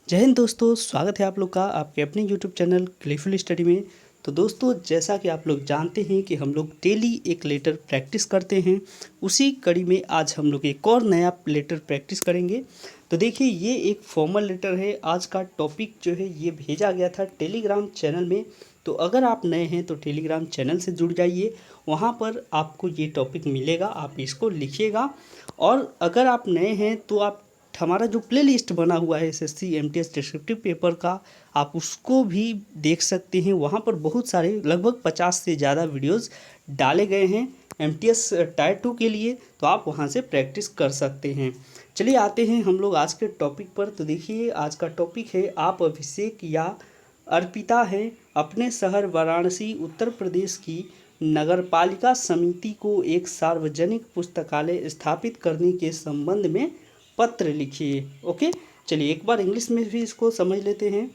जय हिंद दोस्तों, स्वागत है आप लोग का आपके अपने यूट्यूब चैनल क्लेफुल स्टडी में। तो दोस्तों, जैसा कि आप लोग जानते हैं कि हम लोग डेली एक लेटर प्रैक्टिस करते हैं, उसी कड़ी में आज हम लोग एक और नया लेटर प्रैक्टिस करेंगे। तो देखिए, ये एक फॉर्मल लेटर है। आज का टॉपिक जो है ये भेजा गया था टेलीग्राम चैनल में। तो अगर आप नए हैं तो टेलीग्राम चैनल से जुड़ जाइए, वहाँ पर आपको ये टॉपिक मिलेगा, आप इसको लिखिएगा। और अगर आप नए हैं तो आप हमारा जो प्लेलिस्ट बना हुआ है एसएससी एमटीएस डिस्क्रिप्टिव पेपर का, आप उसको भी देख सकते हैं। वहाँ पर बहुत सारे लगभग 50 से ज़्यादा वीडियोस डाले गए हैं एमटीएस टायर 2 के लिए, तो आप वहाँ से प्रैक्टिस कर सकते हैं। चलिए आते हैं हम लोग आज के टॉपिक पर। तो देखिए, आज का टॉपिक है आप अभिषेक या अर्पिता हैं, अपने शहर वाराणसी उत्तर प्रदेश की नगरपालिका समिति को एक सार्वजनिक पुस्तकालय स्थापित करने के संबंध में पत्र लिखिए। ओके, चलिए एक बार इंग्लिश में भी इसको समझ लेते हैं।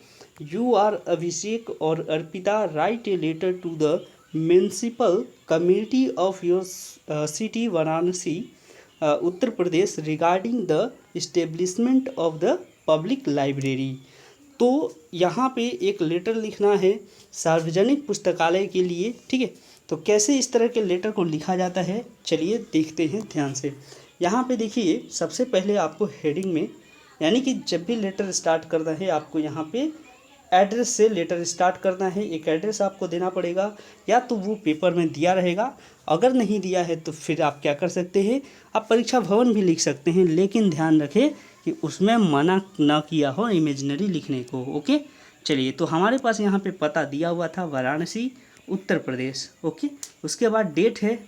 यू आर अभिषेक और Arpita write a letter to the municipal community of your city Varanasi Uttar Pradesh regarding the establishment of the public library. तो यहाँ पे एक लेटर लिखना है सार्वजनिक पुस्तकालय के लिए, ठीक है। तो कैसे इस तरह के लेटर को लिखा जाता है, चलिए देखते हैं ध्यान से। यहाँ पे देखिए, सबसे पहले आपको हेडिंग में, यानी कि जब भी लेटर स्टार्ट करना है आपको यहाँ पे एड्रेस से लेटर स्टार्ट करना है। एक एड्रेस आपको देना पड़ेगा, या तो वो पेपर में दिया रहेगा, अगर नहीं दिया है तो फिर आप क्या कर सकते हैं, आप परीक्षा भवन भी लिख सकते हैं, लेकिन ध्यान रखें कि उसमें मना ना किया हो इमेजिनरी लिखने को। ओके, चलिए, तो हमारे पास यहाँ पे पता दिया हुआ था वाराणसी उत्तर प्रदेश। ओके, उसके बाद डेट है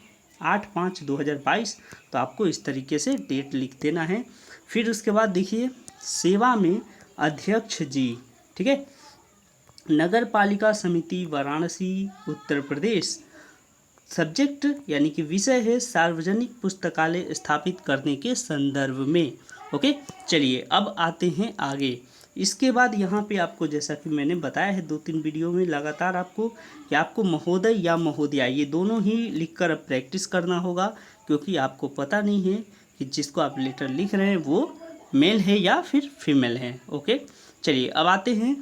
8/5/2022, तो आपको इस तरीके से डेट लिख देना है। फिर उसके बाद देखिए, सेवा में अध्यक्ष जी, ठीक है, नगर पालिका समिति वाराणसी उत्तर प्रदेश। सब्जेक्ट यानी कि विषय है सार्वजनिक पुस्तकालय स्थापित करने के संदर्भ में। ओके, चलिए अब आते हैं आगे। इसके बाद यहाँ पे आपको, जैसा कि मैंने बताया है 2-3 वीडियो में लगातार आपको, कि आपको महोदय या महोदया ये दोनों ही लिखकर अब प्रैक्टिस करना होगा, क्योंकि आपको पता नहीं है कि जिसको आप लेटर लिख रहे हैं वो मेल है या फिर फीमेल है। ओके, चलिए अब आते हैं,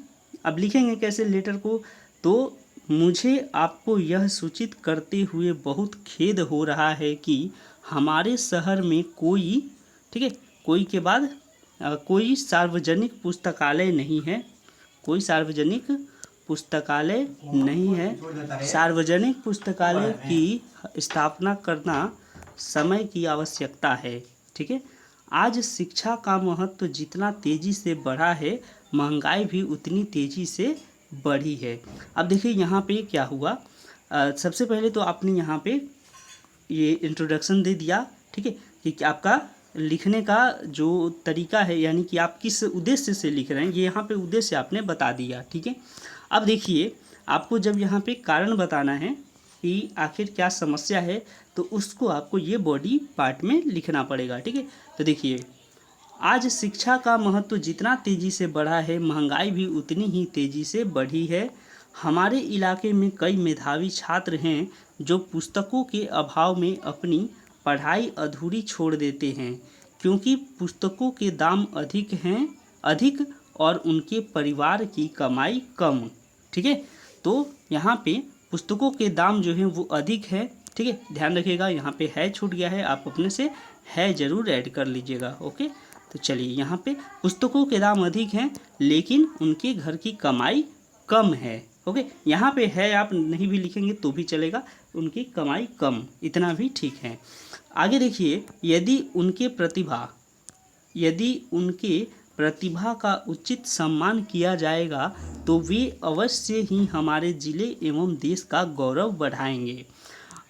अब लिखेंगे कैसे लेटर को। तो मुझे आपको यह सूचित करते हुए बहुत खेद हो रहा है कि हमारे शहर में कोई, ठीक है, कोई के बाद कोई सार्वजनिक पुस्तकालय नहीं है, कोई सार्वजनिक पुस्तकालय नहीं है। सार्वजनिक पुस्तकालय की स्थापना करना समय की आवश्यकता है, ठीक है। आज शिक्षा का महत्व जितना तेज़ी से बढ़ा है, महंगाई भी उतनी तेज़ी से बढ़ी है। अब देखिए यहाँ पे क्या हुआ। सबसे पहले तो आपने यहाँ पे ये इंट्रोडक्शन दे दिया, ठीक है, कि आपका लिखने का जो तरीका है, यानी कि आप किस उद्देश्य से लिख रहे हैं, ये यहाँ पे उद्देश्य आपने बता दिया, ठीक है। अब देखिए, आपको जब यहाँ पे कारण बताना है कि आखिर क्या समस्या है, तो उसको आपको ये बॉडी पार्ट में लिखना पड़ेगा, ठीक है। तो देखिए, आज शिक्षा का महत्व जितना तेज़ी से बढ़ा है, महंगाई भी उतनी ही तेज़ी से बढ़ी है। हमारे इलाके में कई मेधावी छात्र हैं जो पुस्तकों के अभाव में अपनी पढ़ाई अधूरी छोड़ देते हैं, क्योंकि पुस्तकों के दाम अधिक और उनके परिवार की कमाई कम, ठीक है। तो यहाँ पे पुस्तकों के दाम जो हैं वो अधिक है, ठीक है, ध्यान रखिएगा। यहाँ पे है छूट गया है, आप अपने से है ज़रूर ऐड कर लीजिएगा। ओके, तो चलिए, यहाँ पे पुस्तकों के दाम अधिक हैं लेकिन उनके घर की कमाई कम है। ओके, यहाँ पे है आप नहीं भी लिखेंगे तो भी चलेगा, उनकी कमाई कम, इतना भी ठीक है। आगे देखिए, यदि उनके प्रतिभा का उचित सम्मान किया जाएगा तो वे अवश्य ही हमारे ज़िले एवं देश का गौरव बढ़ाएंगे।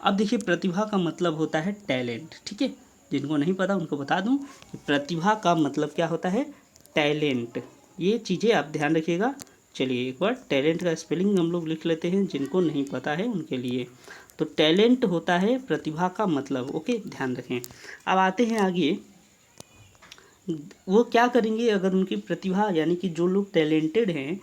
अब देखिए, प्रतिभा का मतलब होता है टैलेंट, ठीक है। जिनको नहीं पता उनको बता दूं कि प्रतिभा का मतलब क्या होता है, टैलेंट। ये चीज़ें आप ध्यान रखिएगा। चलिए एक बार टैलेंट का स्पेलिंग हम लोग लिख लेते हैं, जिनको नहीं पता है उनके लिए। तो टैलेंट होता है प्रतिभा का मतलब। ओके, ध्यान रखें। अब आते हैं आगे, वो क्या करेंगे अगर उनकी प्रतिभा, यानी कि जो लोग टैलेंटेड हैं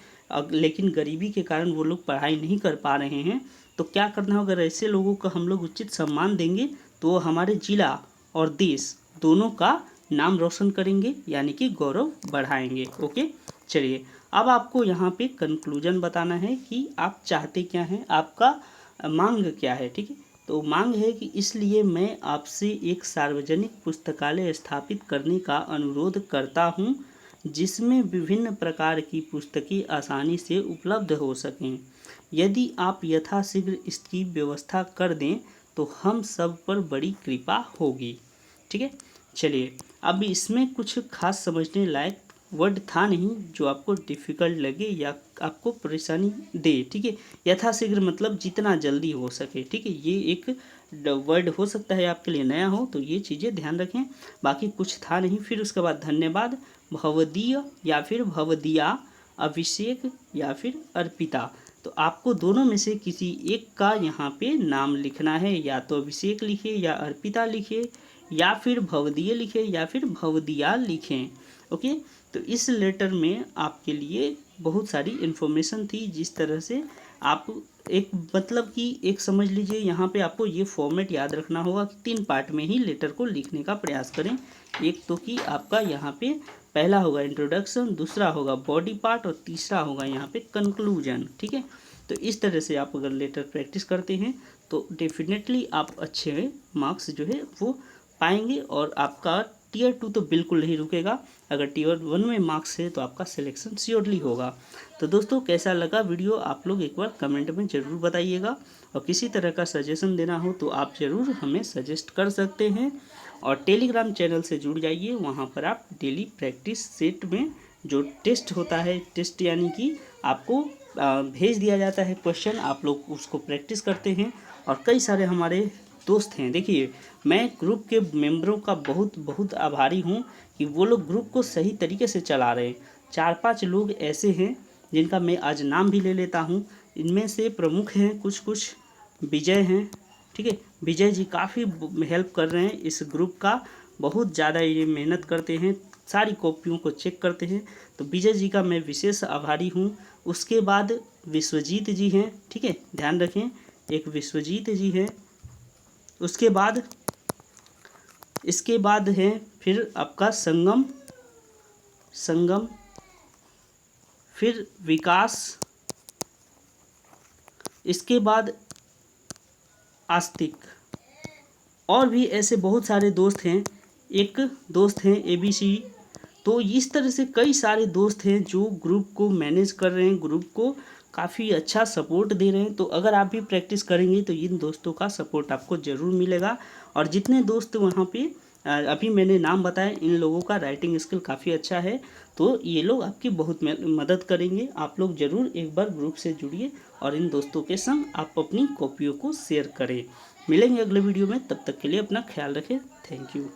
लेकिन गरीबी के कारण वो लोग पढ़ाई नहीं कर पा रहे हैं, तो क्या करना होगा, अगर ऐसे लोगों का हम लोग उचित सम्मान देंगे तो हमारे जिला और देश दोनों का नाम रोशन करेंगे, यानी कि गौरव बढ़ाएंगे। ओके, चलिए अब आपको यहाँ पे कंक्लूजन बताना है कि आप चाहते क्या हैं, आपका मांग क्या है। ठीक है, तो मांग है कि इसलिए मैं आपसे एक सार्वजनिक पुस्तकालय स्थापित करने का अनुरोध करता हूँ जिसमें विभिन्न प्रकार की पुस्तकें आसानी से उपलब्ध हो सकें। यदि आप यथाशीघ्र इसकी व्यवस्था कर दें तो हम सब पर बड़ी कृपा होगी। ठीक है, चलिए अब इसमें कुछ खास समझने लायक वर्ड था नहीं जो आपको डिफ़िकल्ट लगे या आपको परेशानी दे। ठीक है, यथाशीघ्र मतलब जितना जल्दी हो सके। ठीक है, ये एक वर्ड हो सकता है आपके लिए नया हो, तो ये चीज़ें ध्यान रखें। बाकी कुछ था नहीं। फिर उसके बाद धन्यवाद, भवदीय या फिर भवदिया, अभिषेक या फिर अर्पिता। तो आपको दोनों में से किसी एक का यहाँ पे नाम लिखना है, या तो अभिषेक लिखे या अर्पिता लिखे या फिर भवदीय लिखे या फिर भवदिया लिखें। ओके, तो इस लेटर में आपके लिए बहुत सारी इन्फॉर्मेशन थी, जिस तरह से आप एक मतलब कि एक समझ लीजिए यहाँ पे आपको ये फॉर्मेट याद रखना होगा कि 3 पार्ट में ही लेटर को लिखने का प्रयास करें। एक तो कि आपका यहाँ पे पहला होगा इंट्रोडक्शन, दूसरा होगा बॉडी पार्ट और तीसरा होगा यहाँ पे कंक्लूजन। ठीक है, तो इस तरह से आप अगर लेटर प्रैक्टिस करते हैं तो डेफिनेटली आप अच्छे मार्क्स जो है वो पाएंगे और आपका टियर 2 तो बिल्कुल नहीं रुकेगा। अगर टियर 1 में मार्क्स है तो आपका सिलेक्शन श्योरली होगा। तो दोस्तों कैसा लगा वीडियो आप लोग एक बार कमेंट में ज़रूर बताइएगा, और किसी तरह का सजेशन देना हो तो आप ज़रूर हमें सजेस्ट कर सकते हैं। और टेलीग्राम चैनल से जुड़ जाइए, वहाँ पर आप डेली प्रैक्टिस सेट में जो टेस्ट होता है, टेस्ट यानी कि आपको भेज दिया जाता है क्वेश्चन, आप लोग उसको प्रैक्टिस करते हैं। और कई सारे हमारे दोस्त हैं, देखिए मैं ग्रुप के मेंबरों का बहुत बहुत आभारी हूँ कि वो लोग ग्रुप को सही तरीके से चला रहे हैं। 4-5 लोग ऐसे हैं जिनका मैं आज नाम भी ले लेता हूँ। इनमें से प्रमुख हैं कुछ विजय हैं। ठीक है, विजय जी काफ़ी हेल्प कर रहे हैं इस ग्रुप का, बहुत ज़्यादा ये मेहनत करते हैं, सारी कॉपियों को चेक करते हैं। तो विजय जी का मैं विशेष आभारी हूँ। उसके बाद विश्वजीत जी हैं। ठीक है, ध्यान रखें, एक विश्वजीत जी हैं। उसके बाद इसके बाद है फिर आपका संगम, फिर विकास, इसके बाद आस्तिक, और भी ऐसे बहुत सारे दोस्त हैं। एक दोस्त हैं ABC। तो इस तरह से कई सारे दोस्त हैं जो ग्रुप को मैनेज कर रहे हैं, ग्रुप को काफ़ी अच्छा सपोर्ट दे रहे हैं। तो अगर आप भी प्रैक्टिस करेंगे तो इन दोस्तों का सपोर्ट आपको ज़रूर मिलेगा। और जितने दोस्त वहाँ पे अभी मैंने नाम बताया, इन लोगों का राइटिंग स्किल काफ़ी अच्छा है, तो ये लोग आपकी बहुत मदद करेंगे। आप लोग ज़रूर एक बार ग्रुप से जुड़िए और इन दोस्तों के संग आप अपनी कॉपियों को शेयर करें। मिलेंगे अगले वीडियो में, तब तक के लिए अपना ख्याल रखें। Thank you.